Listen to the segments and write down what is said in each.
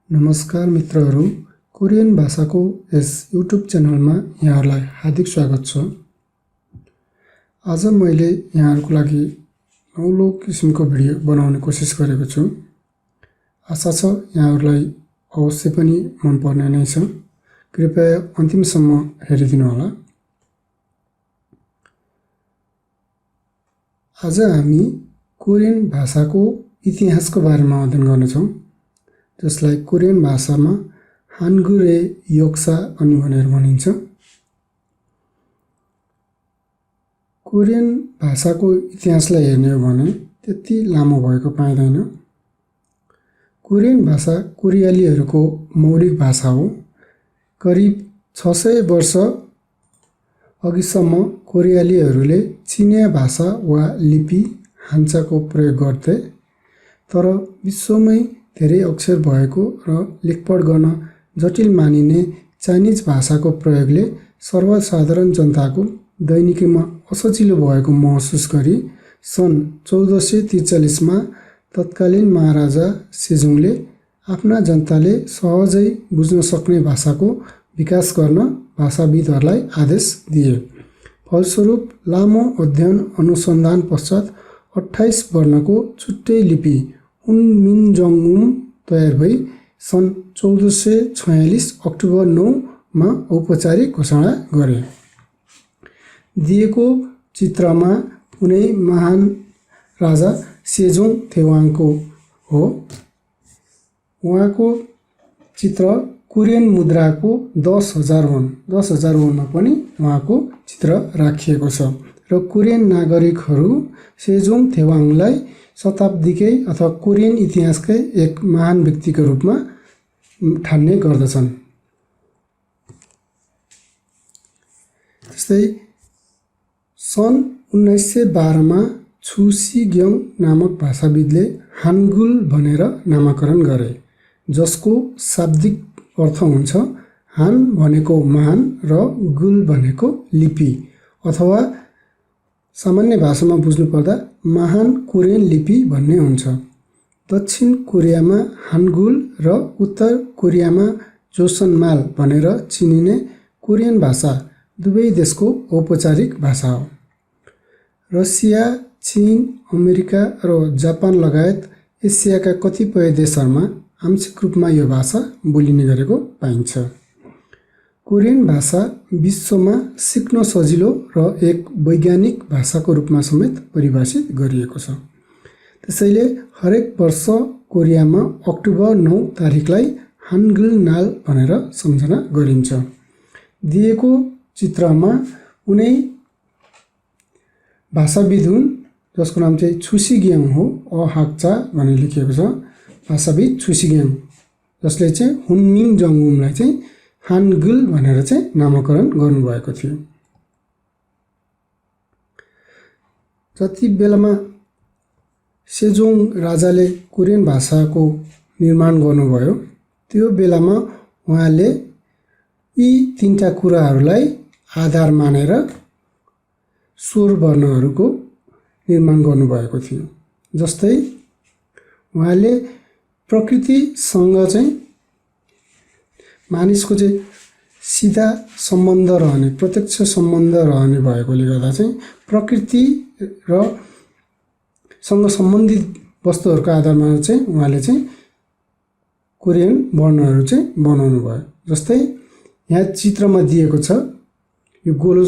नमस्कार मित्रहरू, कोरियन भाषाको यस युट्युब च्यानलमा यहाँहरूलाई हार्दिक स्वागत छ। आज मैले यहाँहरूको लागि नौलो किसिमको भिडियो बनाउने कोसिस गरेको छु। आशा छ यहाँहरूलाई अवश्य पनि मन पर्ने नै छ। कृपया अन्तिमसम्म हेरिदिनु होला। आज हामी कोरियन भाषाको इतिहासको बारेमा अध्ययन गर्नेछौँ, जसलाई कोरियन भाषामा हानगुरे योक्सा अनि भनेर भनिन्छ। कोरियन भाषाको इतिहासलाई हेर्ने हो भने त्यति लामो भएको पाइँदैन। कोरियन भाषा कोरियालीहरूको मौलिक भाषा हो। करिब 600 वर्ष अघिसम्म कोरियालीहरूले चिनिया भाषा वा लिपि हान्चाको प्रयोग गर्थे, तर विश्वमै धेरै अक्षर भएको र लेखपढ गर्न जटिल मानिने चाइनिज भाषाको प्रयोगले सर्वसाधारण जनताको दैनिकीमा असजिलो भएको महसुस गरी सन् 1443 मा तत्कालीन महाराजा सेजोङले आफ्ना जनताले सहजै बुझ्न सक्ने भाषाको विकास गर्न भाषाविदहरूलाई आदेश दिए। फलस्वरूप लामो अध्ययन अनुसन्धान पश्चात 28 वर्णको छुट्टै लिपि हुनमिनजोंगुम तयार भई सन् 1446 अक्टोबर 9 मा औपचारिक घोषणा गरे। दिएको चित्रमा कुनै महान राजा सेजोङ थेवाङको हो। उहाँको चित्र कोरियन मुद्राको 10,000 वनमा पनि उहाँको चित्र राखिएको छ र कोरियन नागरिकहरू सेजोङ थेवाङलाई शताब्दीकै अथवा कोरियन इतिहासकै एक महान व्यक्तिको रूपमा ठान्ने गर्दछन्। त्यस्तै सन् 1912 मा छु सिग्योङ नामक भाषाविदले हानगुल भनेर नामाकरण गरे, जसको शाब्दिक अर्थ हुन्छ हान भनेको महान र गुल भनेको लिपि अथवा सामान्य भाषामा बुझ्नुपर्दा महान कोरियन लिपि भन्ने हुन्छ। दक्षिण कोरियामा हानगुल र उत्तर कोरियामा जोसनमाल भनेर चिनिने कोरियन भाषा दुवै देशको औपचारिक भाषा हो। रसिया, चीन, अमेरिका र जापान लगायत एसियाका कतिपय देशहरूमा आंशिक रूपमा यो भाषा बोलिने गरेको पाइन्छ। कोरियन भाषा विश्वमा सिक्न सजिलो र एक वैज्ञानिक भाषाको रूपमा समेत परिभाषित गरिएको छ। त्यसैले हरेक वर्ष कोरियामा अक्टोबर 9 तारिखलाई हानगुल नाल भनेर सम्झना गरिन्छ। दिएको चित्रमा उनै भाषाविद हुन् जसको नाम चाहिँ छु सिग्योङ हो। अहाक्चा भनेर लेखिएको छ। भाषाविद छु सिग्योङ, जसले चाहिँ हुनमिनजोंगुमलाई चाहिँ हानगुल भनेर चाहिँ नामाकरण गर्नुभएको थियो। जति बेलामा सेजोङ राजाले कोरियन भाषाको निर्माण गर्नुभयो, त्यो बेलामा उहाँले यी तीनटा कुराहरूलाई आधार मानेर स्वर वर्णहरूको निर्माण गर्नुभएको थियो। जस्तै उहाँले प्रकृतिसँग चाहिँ मानिसको चाहिँ सिधा सम्बन्ध रहने, प्रत्यक्ष सम्बन्ध रहने भएकोले गर्दा चाहिँ प्रकृति र सँग सम्बन्धित वस्तुहरूको आधारमा चाहिँ उहाँले चाहिँ कोरियन वर्णहरू चाहिँ बनाउनु भयो। जस्तै यहाँ चित्रमा दिएको छ, यो गोलो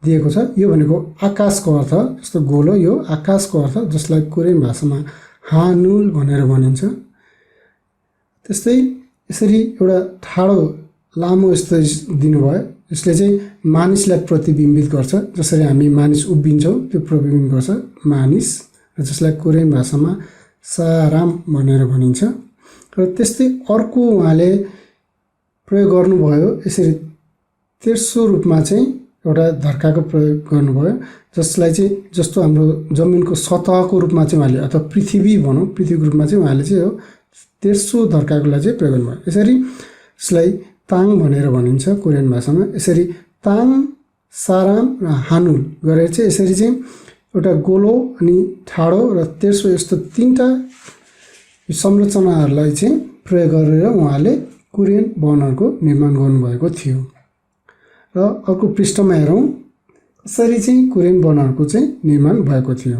दिएको छ, यो भनेको आकाशको अर्थ, जस्तो गोलो यो आकाशको अर्थ, जसलाई कोरियन भाषामा हानुल भनेर भनिन्छ। त्यस्तै यसरी एउटा ठाडो लामो यस्तो दिनुभयो, यसले चाहिँ मानिसलाई प्रतिबिम्बित गर्छ। जसरी हामी मानिस उभिन्छौँ त्यो प्रतिबिम्बित गर्छ मानिस, र जसलाई कोरियन भाषामा साराम भनेर भनिन्छ। र त्यस्तै अर्को उहाँले प्रयोग गर्नुभयो, यसरी तेर्सो रूपमा चाहिँ एउटा धर्काको प्रयोग गर्नुभयो, जसलाई चाहिँ जस्तो हाम्रो जमिनको सतहको रूपमा चाहिँ उहाँले अथवा पृथ्वी भनौँ, पृथ्वीको रूपमा चाहिँ उहाँले चाहिँ यो तेर्सो धर्काकोलाई चाहिँ प्रयोग गर्नुभयो। यसरी यसलाई ताङ भनेर भनिन्छ कोरियन भाषामा। यसरी ताङ, साराम र हानुल गरेर चाहिँ यसरी चाहिँ एउटा गोलो अनि ठाडो र तेर्सो यस्तो तीनटा संरचनाहरूलाई चाहिँ प्रयोग गरेर उहाँले कोरियन वर्णहरूको निर्माण गर्नुभएको थियो। र अर्को पृष्ठमा हेरौँ कसरी चाहिँ कोरियन वर्णहरूको चाहिँ निर्माण भएको थियो।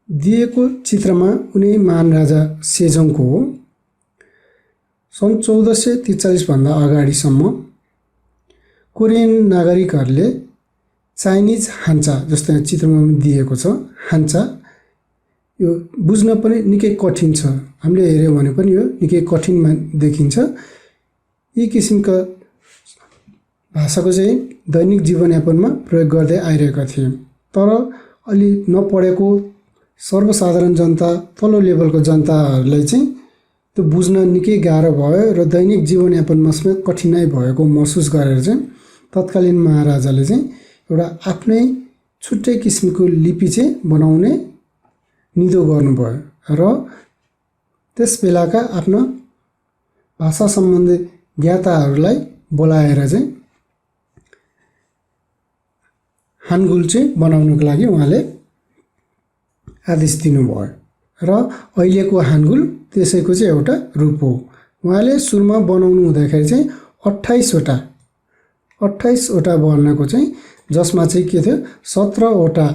दिएको चित्रमा उनी महान राजा सेजोङको हो। सन् 1443 भन्दा अगाडिसम्म कोरियन नागरिकहरूले चाइनिज हान्चा, जस्तो यहाँ चित्रमा दिएको छ हान्चा, यो बुझ्न पनि निकै कठिन छ। हामीले हेऱ्यौँ भने पनि यो निकै कठिनमा देखिन्छ। यी किसिमका भाषाको चाहिँ दैनिक जीवनयापनमा प्रयोग गर्दै आइरहेका थिए। तर अलि नपढेको सर्वसाधारण जनता, तल्लो लेभलको जनताहरूलाई चाहिँ त्यो बुझ्न निकै गाह्रो भयो र दैनिक जीवनयापनमा समेत कठिनाइ भएको महसुस गरेर चाहिँ तत्कालीन महाराजाले चाहिँ एउटा आफ्नै छुट्टै किसिमको लिपि चाहिँ बनाउने निधो गर्नुभयो र त्यस बेलाका आफ्ना भाषा सम्बन्धी ज्ञाताहरूलाई बोलाएर चाहिँ हानगुल चाहिँ बनाउनको लागि उहाँले आदेश दिनुभयो र अहिलेको हानगुल त्यसैको चाहिँ एउटा रूप हो। उहाँले सुरुमा बनाउनु हुँदाखेरि चाहिँ 28वटा वर्णको चाहिँ, जसमा चाहिँ के थियो 17वटा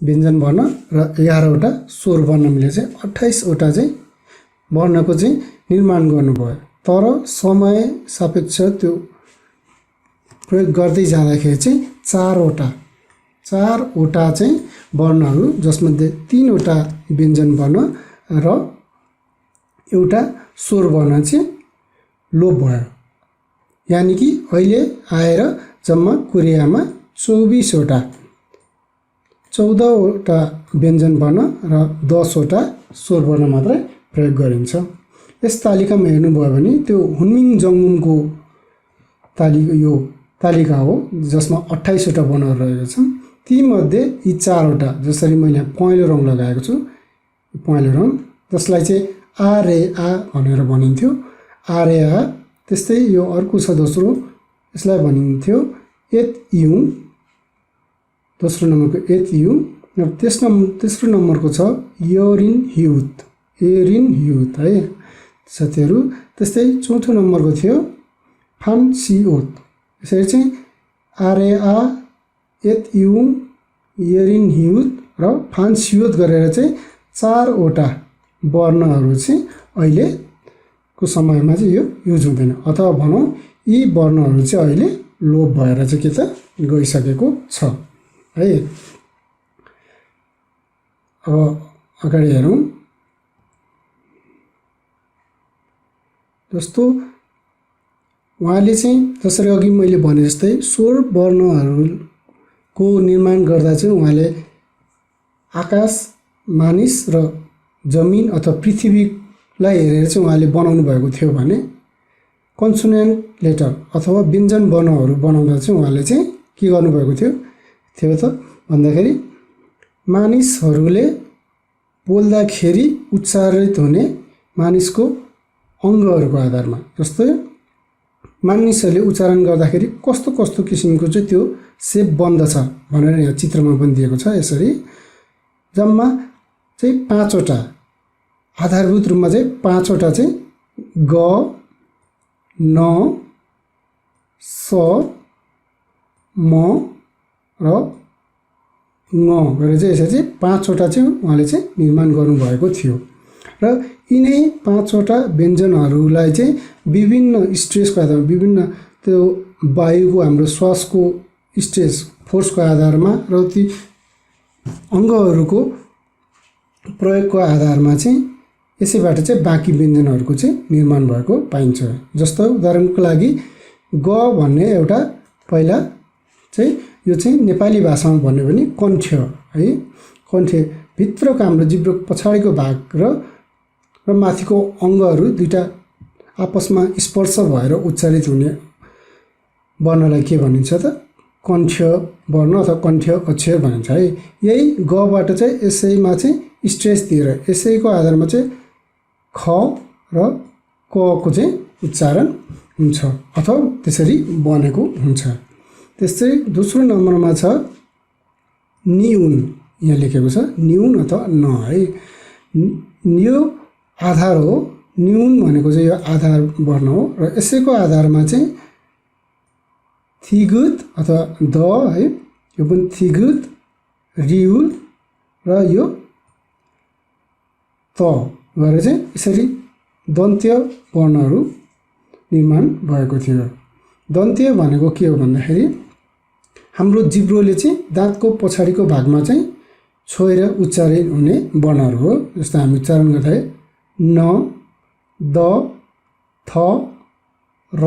व्यञ्जन वर्ण र 11वटा स्वर वर्ण मिलेर चाहिँ 28वटा चाहिँ वर्णको चाहिँ निर्माण गर्नुभयो। तर समय सापेक्ष त्यो प्रयोग गर्दै जाँदाखेरि चाहिँ चारवटा चाहिँ वर्णहरू, जसमध्ये 3वटा व्यञ्जन वर्ण र एउटा स्वर वर्ण चाहिँ लोप भयो। यानि कि अहिले आएर जम्मा कोरियामा 14वटा व्यञ्जन वर्ण र 10वटा स्वर वर्ण मात्रै प्रयोग गरिन्छ। यस तालिकामा हेर्नुभयो भने त्यो हुनमिङ जङ्गुमको तालिका हो, जसमा 28वटा वर्णहरू रहेका छन्। तीमध्ये यी 4वटा, जसरी मैले पहेँलो रङ लगाएको छु, पहेँलो रङ, जसलाई चाहिँ आरेआ भनेर भनिन्थ्यो, आरेआ। त्यस्तै यो अर्को छ दोस्रो, यसलाई भनिन्थ्यो एतयुङ, दोस्रो नम्बरको एतयुङ। र तेस्रो नम्बरको छ एरिन ह्युत है साथीहरू। त्यस्तै चौथो नम्बरको थियो फान्सिओत। यसरी चाहिँ आरेआ, एतयुङ, एरिन ह्युत र फान्सिओत गरेर चाहिँ 4वटा वर्णहरू चाहिँ अहिलेको समयमा चाहिँ यो युज हुँदैन, अथवा भनौँ यी वर्णहरू चाहिँ अहिले लोप भएर चाहिँ के त गइसकेको छ है। अब अगाडि हेरौँ। जस्तो उहाँले चाहिँ जसरी अघि मैले भने जस्तै स्वर वर्णहरूको निर्माण गर्दा चाहिँ उहाँले आकाश, मानिस र जमिन अथवा पृथ्वीलाई हेरेर चाहिँ उहाँले बनाउनु भएको थियो भने कन्सोनेन्ट लेटर अथवा व्यञ्जन वर्णहरू बनाउँदा चाहिँ उहाँले चाहिँ के गर्नुभएको थियो त भन्दाखेरि मानिसहरूले बोल्दाखेरि उच्चारित हुने मानिसको अङ्गहरूको आधारमा, जस्तै मानिसहरूले उच्चारण गर्दाखेरि कस्तो कस्तो किसिमको चाहिँ त्यो सेप बन्दछ भनेर यहाँ चित्रमा पनि दिएको छ। यसरी जम्मा चाहिँ 5वटा आधारभूत रूपमा चाहिँ 5वटा चाहिँ ग, न, स, म र ङ गरेर चाहिँ यसरी चाहिँ 5वटा चाहिँ उहाँले चाहिँ निर्माण गर्नुभएको थियो। र यिनै 5वटा व्यञ्जनहरूलाई चाहिँ विभिन्न स्ट्रेसको आधारमा, विभिन्न त्यो वायुको, हाम्रो श्वासको स्ट्रेस फोर्सको आधारमा र ती अङ्गहरूको प्रयोगको आधारमा चाहिँ यसैबाट चाहिँ बाँकी व्यञ्जनहरूको चाहिँ निर्माण भएको पाइन्छ। जस्तो उदाहरणको लागि ग भन्ने एउटा पहिला चाहिँ यो चाहिँ नेपाली भाषामा भन्यो भने कण्ठ है। कण्ठ भित्रको हाम्रो जिब्रो पछाडिको भाग र माथिको अङ्गहरू दुईटा आपसमा स्पर्श भएर उच्चारित हुने वर्णलाई के भनिन्छ त कण्ठ वर्ण अथवा कण्ठ अक्षर भनिन्छ है। यही गबाट चाहिँ यसैमा चाहिँ स्ट्रेस दिएर यसैको आधारमा चाहिँ ख र कको चाहिँ उच्चारण हुन्छ अथवा त्यसरी बनेको हुन्छ। त्यस्तै दोस्रो नम्बरमा छ निउन, यहाँ लेखेको छ निउन अथवा न है। यो आधार हो, न्यून भनेको चाहिँ यो आधार वर्ण हो र यसैको आधारमा चाहिँ थिगुत अथवा द है, यो पनि थिगुत, रिउल र यो त गरेर चाहिँ यसरी दन्त्य वर्णहरू निर्माण भएको थियो। दन्त्य भनेको के हो भन्दाखेरि हाम्रो जिब्रोले चाहिँ दाँतको पछाडिको भागमा चाहिँ छोएर उच्चारण हुने वर्णहरू हो। जस्तो हामी उच्चारण गर्दाखेरि न, द, थ, र,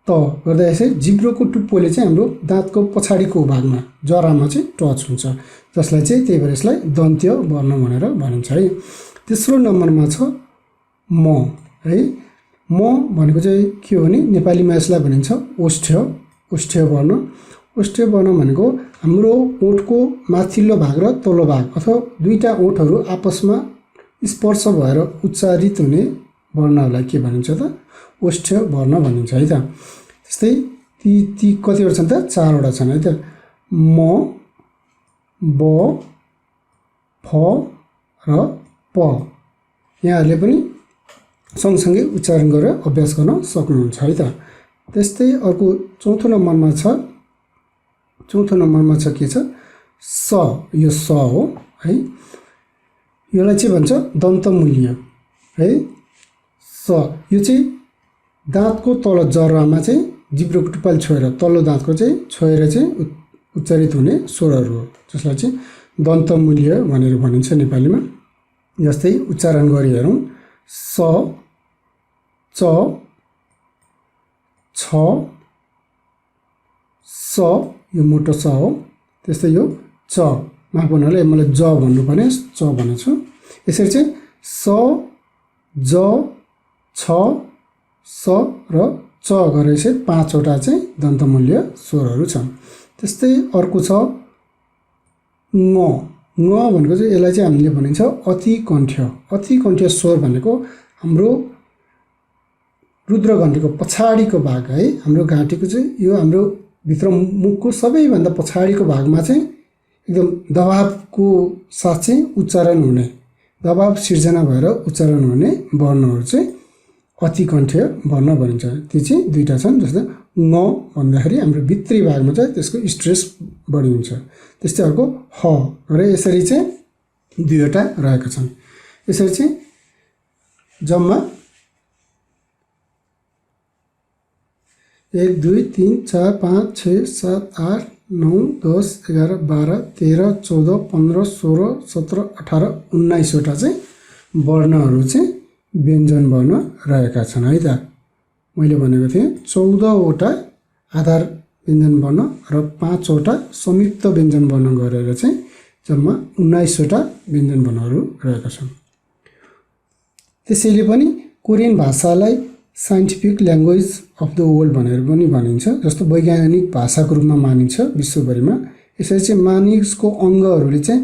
त गर्दा यसै जिब्रोको टुप्पोले चाहिँ हाम्रो दाँतको पछाडिको भागमा जरामा चाहिँ टच हुन्छ, जसलाई चाहिँ त्यही भएर यसलाई दन्त्य वर्ण भनेर भनिन्छ है। तेस्रो नम्बरमा छ म है। म भनेको चाहिँ के हो भने नेपालीमा यसलाई भनिन्छ ओष्ठ्य, ओष्ठ्य वर्ण। ओष्ठ्य वर्ण भनेको हाम्रो ओठको माथिल्लो भाग र तल्लो भाग अथवा दुईटा ओठहरू आपसमा स्पर्श भएर उच्चारित हुने वर्णहरूलाई के भनिन्छ त? ओष्ठ्य वर्ण भनिन्छ है त। त्यस्तै ती कतिवटा छन् त? 4वटा छन् है त। म, ब, फ र प। यहाँहरूले पनि सँगसँगै उच्चारण गरेर अभ्यास गर्न सक्नुहुन्छ है त। त्यस्तै अर्को चौथो नम्बरमा छ के छ? स। यो स हो है। यसलाई चाहिँ भन्छ दन्तमूल्य है। स यो चाहिँ दाँतको तल जरामा चाहिँ जिब्रोको टुप्पाले छोएर तल्लो दाँतको चाहिँ छोएर चाहिँ उच्चारित हुने स्वरहरू हो, जसलाई चाहिँ दन्तमूल्य भनेर भनिन्छ नेपालीमा। जस्तै उच्चारण गरी हेरौँ। स, च, छ, स, यो मोटो स हो। त्यस्तै यो च, माफ गर्नुले मलाई ज भन्नुपर्ने, च भनेको छु। यसरी चाहिँ स, ज, छ, स र च गरेर चाहिँ 5वटा चाहिँ दन्तमूल्य स्वरहरू छन्। त्यस्तै अर्को छ ङ। ङ भनेको चाहिँ यसलाई चाहिँ हामीले भनिन्छ अतिकण्ठ्य। अतिकण्ठ्य स्वर भनेको हाम्रो रुद्रघण्टीको पछाडिको भाग है। हाम्रो घाँटीको चाहिँ यो हाम्रो भित्र मुखको सबैभन्दा पछाडिको भागमा चाहिँ एकदम दबावको साथ चाहिँ उच्चारण हुने, दबाव सिर्जना भएर उच्चारण हुने वर्णहरू चाहिँ अतिकण्ठ्य वर्ण भनिन्छ। ती चाहिँ 2टा छन्। जस्तो ङ भन्दाखेरि हाम्रो भित्री भागमा चाहिँ त्यसको स्ट्रेस बढी हुन्छ। त्यस्तै अर्को ह र यसरी चाहिँ 2वटा रहेका छन्। यसरी चाहिँ जम्मा 1 2 3 4 5 6 7 8 9 10 11 12 13 14 15 16 17 18 19वटा चाहिँ वर्णहरू चाहिँ व्यञ्जन वर्ण रहेका छन् है त। मैले भनेको थिएँ 14वटा आधार व्यञ्जन वर्ण र 5वटा संयुक्त व्यञ्जन वर्ण गरेर चाहिँ जम्मा 19वटा व्यञ्जन वर्णहरू रहेका छन्। त्यसैले पनि कोरियन भाषालाई scientific language of the world भनेर पनि भनिन्छ। जस्तो वैज्ञानिक भाषाको रूपमा मानिन्छ विश्वभरिमा। यसरी चाहिँ मानिसको अङ्गहरूले चाहिँ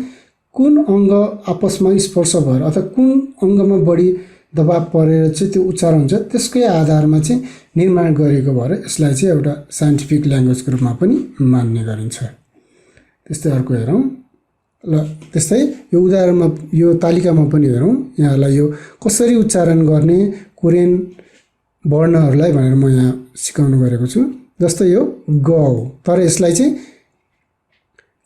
कुन अङ्ग आपसमा स्पर्श भएर अथवा कुन अङ्गमा बढी दबाब परेर चाहिँ त्यो उच्चारण हुन्छ त्यसकै आधारमा चाहिँ निर्माण गरिएको भएर यसलाई चाहिँ एउटा साइन्टिफिक ल्याङ्ग्वेजको रूपमा पनि मान्ने गरिन्छ। त्यस्तै अर्को हेरौँ ल। त्यस्तै यो उदाहरणमा यो तालिकामा पनि हेरौँ। यहाँलाई यो कसरी उच्चारण गर्ने कोरियन वर्णहरूलाई भनेर म यहाँ सिकाउनु गरेको छु। जस्तो यो ग हो, तर यसलाई चाहिँ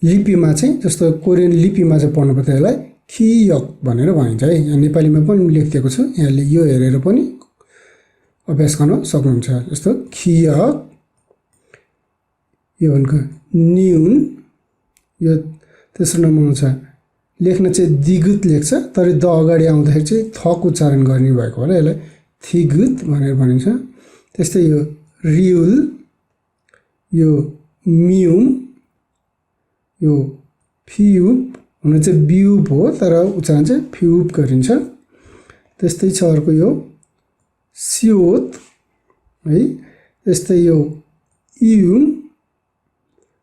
लिपिमा चाहिँ जस्तो कोरियन लिपिमा चाहिँ पढ्नुपर्छ। यसलाई खियक भनेर भनिन्छ है। यहाँ नेपालीमा पनि लेखिदिएको छु, यहाँले यो हेरेर पनि अभ्यास गर्न सक्नुहुन्छ। जस्तो खियक, यो भनेको न्यून। यो तेस्रो नम्बरमा छ लेख्न चाहिँ दिगुत लेख्छ, तर द अगाडि आउँदाखेरि चाहिँ थक उच्चारण गर्ने भएको होला यसलाई थिगुत भनेर भनिन्छ। त्यस्तै यो रिउल, यो म्युम, यो फियुप हुन चाहिँ बियुप हो तर उच्चारण चाहिँ फ्युप गरिन्छ। त्यस्तै छ अर्को यो सियोत है। त्यस्तै यो इयुम।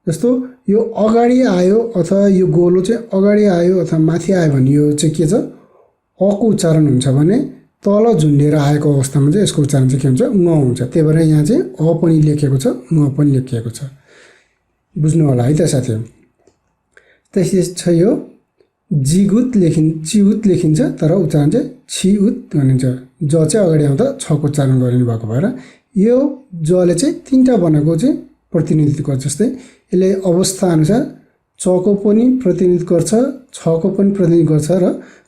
जस्तो यो अगाडि आयो अथवा यो गोलो चाहिँ अगाडि आयो अथवा माथि आयो भने यो चाहिँ के छ? अको उच्चारण हुन्छ भने तल झुन्डेर आएको अवस्थामा चाहिँ यसको उच्चारण चाहिँ के हुन्छ? ङ हुन्छ। त्यही भएर यहाँ चाहिँ अ पनि लेखिएको छ, ङ पनि लेखिएको छ। बुझ्नु होला है त साथीहरू। त्यसै छ यो जिगुत चिउत लेखिन्छ तर उच्चारण चाहिँ छिउत भनिन्छ। ज चाहिँ अगाडि आउँदा छको उच्चारण गरिनु भएको भएर यो जले चाहिँ तीनटा भनेको चाहिँ प्रतिनिधित्व गर्छ। जस्तै यसले अवस्था अनुसार चको पनि प्रतिनिधित्व गर्छ, छको पनि प्रतिनिधित्व गर्छ र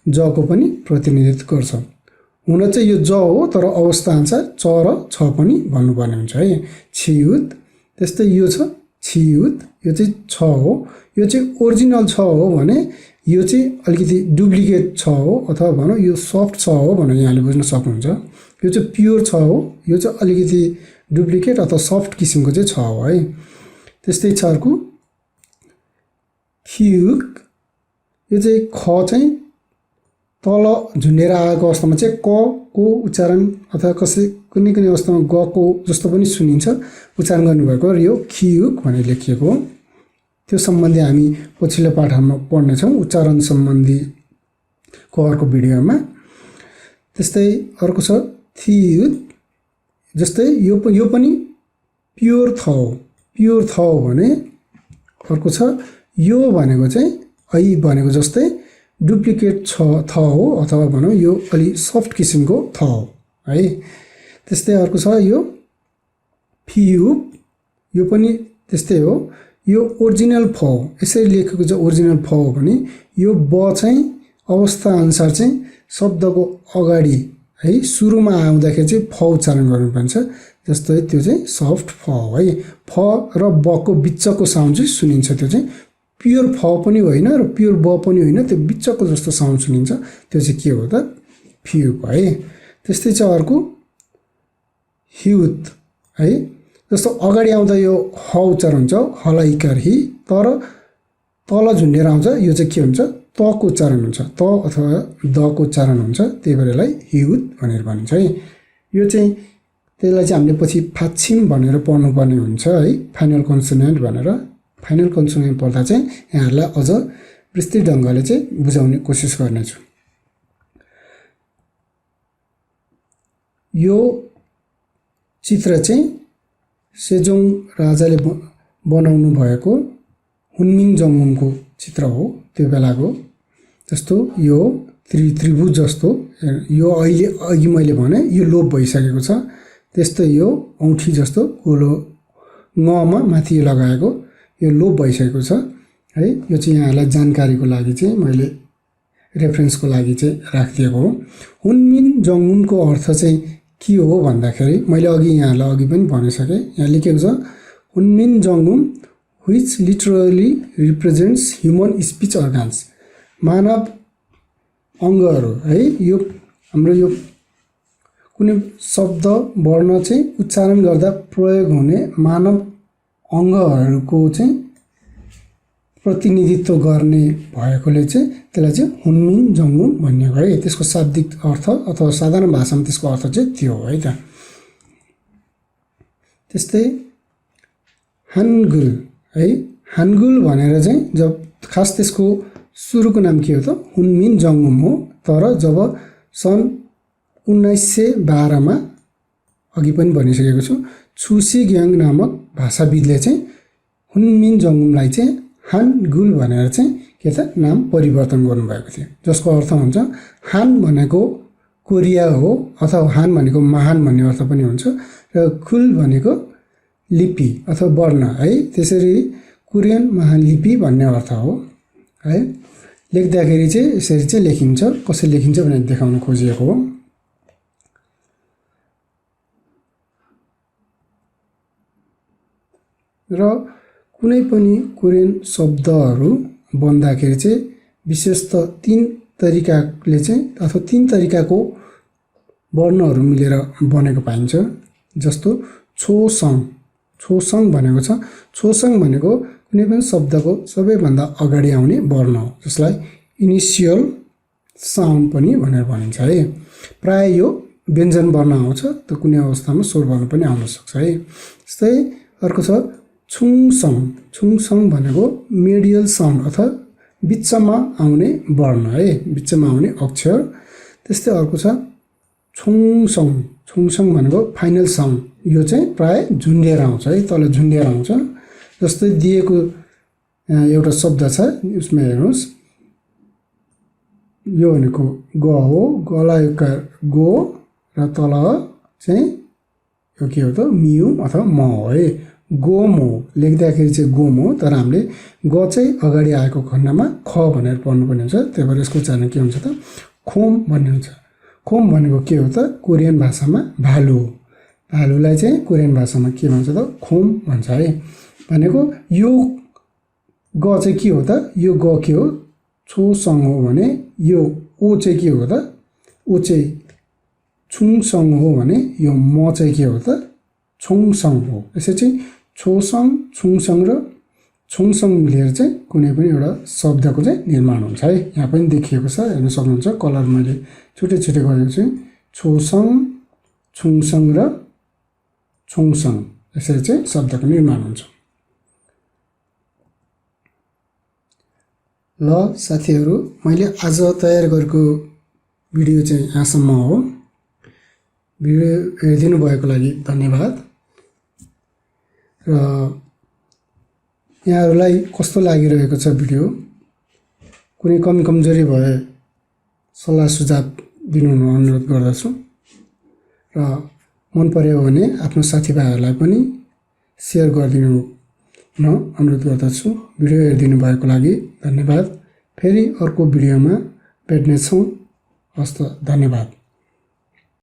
जको पनि प्रतिनिधित्व गर्छ। हुन चाहिँ यो ज हो तर अवस्था अनुसार च र छ पनि भन्नुपर्ने हुन्छ है। छिउत, त्यस्तै यो छ छिउत, यो चाहिँ छ हो, यो चाहिँ ओरिजिनल छ हो भने यो चाहिँ अलिकति डुप्लिकेट छ हो अथवा भनौँ यो सफ्ट छ हो भनेर यहाँले बुझ्न सक्नुहुन्छ। यो चाहिँ प्योर छ हो, यो चाहिँ अलिकति डुप्लिकेट अथवा सफ्ट किसिमको चाहिँ छ हो है। त्यस्तै छ अर्को खिउक, यो चाहिँ ख चाहिँ तल झुन्डेर आएको अवस्थामा चाहिँ क को उच्चारण अथवा कुनै अवस्थामा ग को जस्तो पनि सुनिन्छ उच्चारण गर्नुभएको र यो खिउक भनेर लेखिएको हो। त्यो सम्बन्धी हामी पछिल्लो पाठमा पढ्नेछौँ उच्चारण सम्बन्धीको अर्को भिडियोमा। त्यस्तै अर्को छ थिउत, जस्तै यो पनि प्योर थ हो, प्योर थ हो भने अर्को छ यो भनेको चाहिँ ऐ भनेको जस्तै डुप्लिकेट थ हो अथवा भनौँ यो अलि सफ्ट किसिमको थ हो है। त्यस्तै अर्को छ यो फियुप, यो पनि त्यस्तै हो, यो ओरिजिनल फ हो, यसरी लेखेको चाहिँ ओरिजिनल फ हो भने यो ब चाहिँ अवस्था अनुसार चाहिँ शब्दको अगाडि है सुरुमा आउँदाखेरि चाहिँ फ उच्चारण गर्नुपर्छ। जस्तै त्यो चाहिँ सफ्ट फ हो है। फ र बको बिचको साउन्ड चाहिँ सुनिन्छ, त्यो चाहिँ प्योर फ पनि होइन र प्योर ब पनि होइन, त्यो बिचको जस्तो साउन्ड सुनिन्छ, त्यो चाहिँ के हो त फियुप है। त्यस्तै छ अर्को हिउत है, जस्तो अगाडि आउँदा यो ह उच्चारण हुन्छ हला इकार हि, तर तल झुन्डेर आउँछ यो चाहिँ के हुन्छ तको उच्चारण हुन्छ, त अथवा दको उच्चारण हुन्छ, त्यही भएर यसलाई हिउत भनेर भनिन्छ है। यो चाहिँ त्यसलाई चाहिँ हामीले पछि फाछिम भनेर पढ्नुपर्ने हुन्छ है, फाइनल कन्सोनेन्ट भनेर। फाइनल कन्सोनेन्ट पढ्दा चाहिँ यहाँहरूलाई अझ विस्तृत ढङ्गले चाहिँ बुझाउने कोसिस गर्नेछु। यो चित्र चाहिँ सेजोङ राजाले बनाउनु भएको हुनमिन जङ्गमको चित्र हो त्यो बेलाको। जस्तो यो त्रिभुज जस्तो, यो अहिले अघि मैले भने यो लोप भइसकेको छ। त्यस्तै यो औँठी जस्तो गोलो ङमा माथि लगाएको यो लोप भइसकेको छ है। यो चाहिँ यहाँहरूलाई जानकारीको लागि चाहिँ मैले रेफरेन्सको लागि चाहिँ राखिदिएको हो। हुनमिन जङ्गमको अर्थ चाहिँ के हो भन्दाखेरि मैले अघि यहाँहरूलाई अघि पनि भनिसकेँ, यहाँ लेखेको छ Hunmin जङ्गम which literally represents human speech organs, मानव अङ्गहरू है। यो हाम्रो यो कुनै शब्द वर्ण चाहिँ उच्चारण गर्दा प्रयोग हुने मानव अङ्गहरूको चाहिँ प्रतिनिधित्व गर्ने भएकोले चाहिँ त्यसलाई चाहिँ हुनमिन जङ्गम भन्ने भयो है। त्यसको शाब्दिक अर्थ अथवा साधारण भाषामा त्यसको अर्थ चाहिँ त्यो हो है त। त्यस्तै हानगुल है, हानगुल भनेर चाहिँ जब खास त्यसको सुरुको नाम के हो त हुनमिन जङ्गम हो, तर जब सन् 1912मा अघि पनि भनिसकेको छु छुसी ग्याङ नामक भाषाविदले चाहिँ हुनमिन जङ्गमलाई चाहिँ हानगुल भनेर चाहिँ के त नाम परिवर्तन गर्नुभएको थियो, जसको अर्थ हुन्छ हान भनेको कोरिया हो अथवा हान भनेको महान भन्ने अर्थ पनि हुन्छ र गुल भनेको लिपि अथवा वर्ण है। त्यसरी कोरियन महालिपि भन्ने अर्थ हो है। लेख्दाखेरि चाहिँ यसरी चाहिँ लेखिन्छ, कसरी लेखिन्छ भनेर देखाउन खोजिएको हो। र कुनै पनि कोरियन शब्दहरू बन्दाखेरि चाहिँ विशेषतः 3 तरिकाले चाहिँ अथवा 3 तरिकाको वर्णहरू मिलेर बनेको पाइन्छ। जस्तो छोसङ, छोसङ भनेको छ, छोसङ भनेको कुनै पनि शब्दको सबैभन्दा अगाडि आउने वर्ण हो, जसलाई इनिसियल साउन्ड पनि भनेर भनिन्छ है। प्राय यो व्यञ्जन वर्ण आउँछ, त कुनै अवस्थामा स्वर वर्ण पनि आउन सक्छ है। जस्तै अर्को छ छुङसङ, छुङसङ भनेको मिडियल साउन्ड अथवा बिचमा आउने वर्ण है, बिचमा आउने अक्षर। त्यस्तै अर्को छ छोङसङ, छोङसङ भनेको फाइनल साउन्ड, यो चाहिँ प्राय झुन्डिएर आउँछ है, तल झुन्डिएर आउँछ। जस्तै दिएको एउटा शब्द छ, उसमा हेर्नुहोस् यो भनेको ग हो, गलाई उकार गो र तल चाहिँ यो के हो त मिउ अथवा म हो है। गोमो लेख्दाखेरि चाहिँ गोमो, तर हामीले ग चाहिँ अगाडि आएको खण्डमा ख भनेर पढ्नुपर्ने हुन्छ। त्यही भएर यसको उच्चारण के हुन्छ त खोम भन्ने हुन्छ। खोम भनेको के हो त कोरियन भाषामा भालु हो। भालुलाई चाहिँ कोरियन भाषामा के भन्छ त खोम भन्छ है। भनेको यो ग चाहिँ के हो त, यो ग के हो छोसङ हो भने यो ओ चाहिँ के हो त ओ चाहिँ छुङसङ हो भने यो म चाहिँ के हो त छोङसङ हो। यसरी चाहिँ छोसङ छुङसङ र छोङसङ लिएर चाहिँ कुनै पनि एउटा शब्दको चाहिँ निर्माण हुन्छ है। यहाँ पनि देखिएको छ हेर्न सक्नुहुन्छ, कलर मैले छुट्टै छुट्टै गरेको छु। छोसङ छुङसङ र छोङसङ यसरी चाहिँ शब्दको निर्माण हुन्छ। ल साथीहरू, मैले आज तयार गरेको भिडियो चाहिँ यहाँसम्म हो। भिडियो हेरिदिनु भएको लागि धन्यवाद। र यहाँहरूलाई कस्तो लागिरहेको छ भिडियो, कुनै कमी कमजोरी भए सल्लाह सुझाव दिनु अनुरोध गर्दछु। र मन पर्यो भने आफ्नो साथीभाइहरूलाई पनि सेयर गरिदिनु अनुरोध गर्दछु। भिडियो हेरिदिनु भएको लागि धन्यवाद। फेरि अर्को भिडियोमा भेट्नेछौँ। हस्त, धन्यवाद।